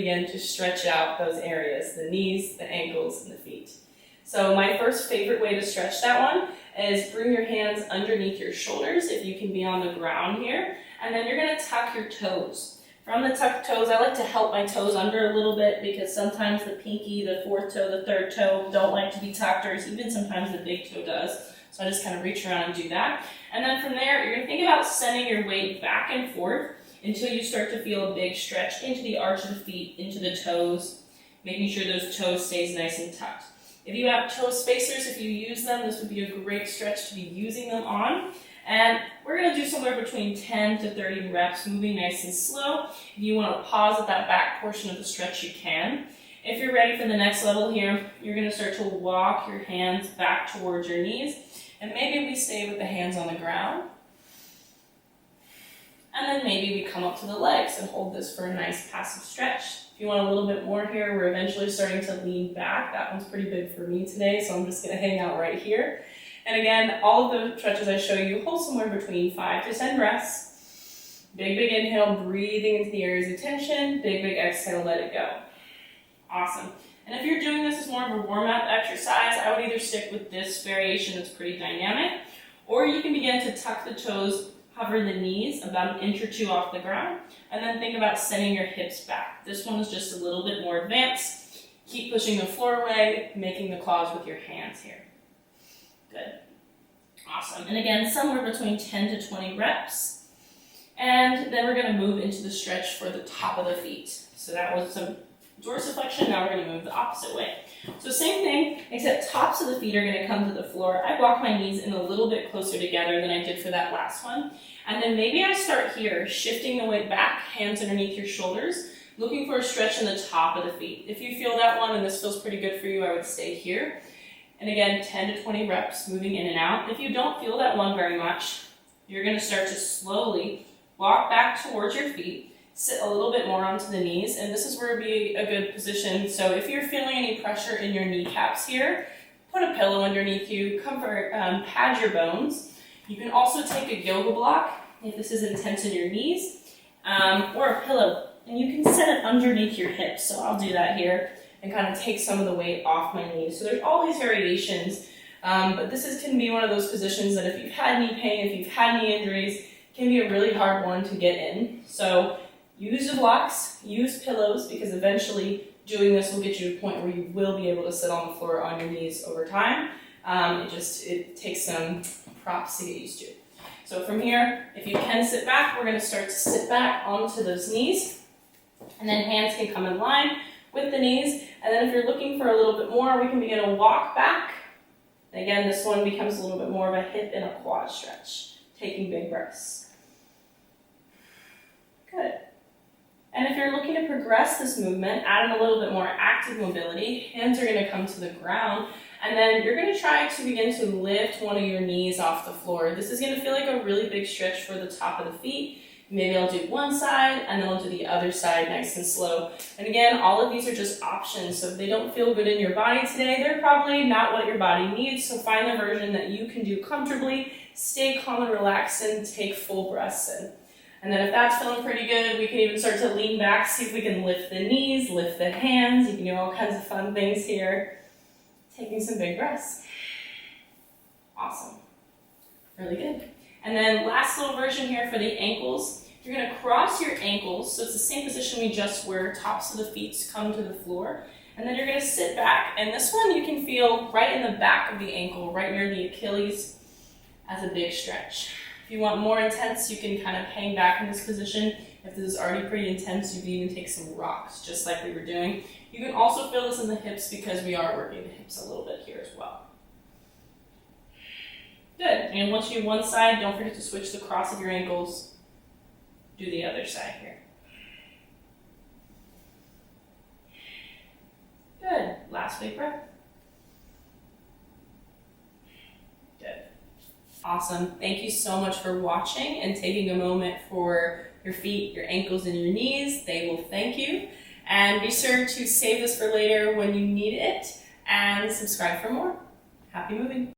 Begin to stretch out those areas, the knees, the ankles, and the feet. So my first favorite way to stretch that one is bring your hands underneath your shoulders if you can be on the ground here, and then you're going to tuck your toes. From the tucked toes, I like to help my toes under a little bit because sometimes the pinky, the fourth toe, the third toe don't like to be tucked, or even sometimes the big toe does. So I just kind of reach around and do that. And then from there, you're going to think about sending your weight back and forth until you start to feel a big stretch into the arch of the feet, into the toes, making sure those toes stays nice and tucked. If you have toe spacers, if you use them, this would be a great stretch to be using them on. And we're going to do somewhere between 10 to 30 reps, moving nice and slow. If you want to pause at that back portion of the stretch, you can. If you're ready for the next level here, you're going to start to walk your hands back towards your knees. And maybe we stay with the hands on the ground. And then maybe we come up to the legs and hold this for a nice passive stretch. If you want a little bit more here, we're eventually starting to lean back. That one's pretty big for me today, so I'm just going to hang out right here. And again, all of the stretches I show you, hold somewhere between 5 to 10 breaths. Big, big inhale, breathing into the areas of tension. Big, big exhale, let it go. Awesome. And if you're doing this as more of a warm-up exercise, I would either stick with this variation that's pretty dynamic, or you can begin to tuck the toes, hover the knees about an inch or two off the ground, and then think about sending your hips back. This one is just a little bit more advanced. Keep pushing the floor away, making the claws with your hands here. Good. Awesome. And again, somewhere between 10 to 20 reps. And then we're going to move into the stretch for the top of the feet. So that was some dorsiflexion. Now we're going to move the opposite way. So same thing, except tops of the feet are going to come to the floor. I walk my knees in a little bit closer together than I did for that last one. And then maybe I start here, shifting the weight back, hands underneath your shoulders, looking for a stretch in the top of the feet. If you feel that one and this feels pretty good for you, I would stay here. And again, 10 to 20 reps, moving in and out. If you don't feel that one very much, you're going to start to slowly walk back towards your feet, sit a little bit more onto the knees, and this is where it would be a good position. So if you're feeling any pressure in your kneecaps here, put a pillow underneath you, pad your bones. You can also take a yoga block if this is intense in your knees, or a pillow, and you can set it underneath your hips. So I'll do that here and kind of take some of the weight off my knees. So there's all these variations, but this can be one of those positions that if you've had knee pain, if you've had knee injuries, can be a really hard one to get in. So use your blocks, use pillows, because eventually doing this will get you to a point where you will be able to sit on the floor on your knees over time. It takes some props to get used to. So from here, if you can sit back, we're going to start to sit back onto those knees, and then hands can come in line with the knees. And then if you're looking for a little bit more, we can begin to walk back. And again, this one becomes a little bit more of a hip and a quad stretch, taking big breaths. Good. And if you're looking to progress this movement, add in a little bit more active mobility, hands are going to come to the ground, and then you're going to try to begin to lift one of your knees off the floor. This is going to feel like a really big stretch for the top of the feet. Maybe I'll do one side, and then I'll do the other side nice and slow. And again, all of these are just options, so if they don't feel good in your body today, they're probably not what your body needs, so find the version that you can do comfortably, stay calm and relaxed, and take full breaths in. And then if that's feeling pretty good, we can even start to lean back, see if we can lift the knees, lift the hands. You can do all kinds of fun things here. Taking some big breaths. Awesome. Really good. And then last little version here for the ankles. You're going to cross your ankles, so it's the same position we just were, tops of the feet come to the floor. And then you're going to sit back, and this one you can feel right in the back of the ankle, right near the Achilles, as a big stretch. If you want more intense, you can kind of hang back in this position. If this is already pretty intense, you can even take some rocks, just like we were doing. You can also feel this in the hips because we are working the hips a little bit here as well. Good. And once you do one side, don't forget to switch the cross of your ankles. Do the other side here. Good. Last big breath. Good. Awesome. Thank you so much for watching and taking a moment for your feet, your ankles, and your knees. They will thank you. And be sure to save this for later when you need it, and subscribe for more. Happy moving.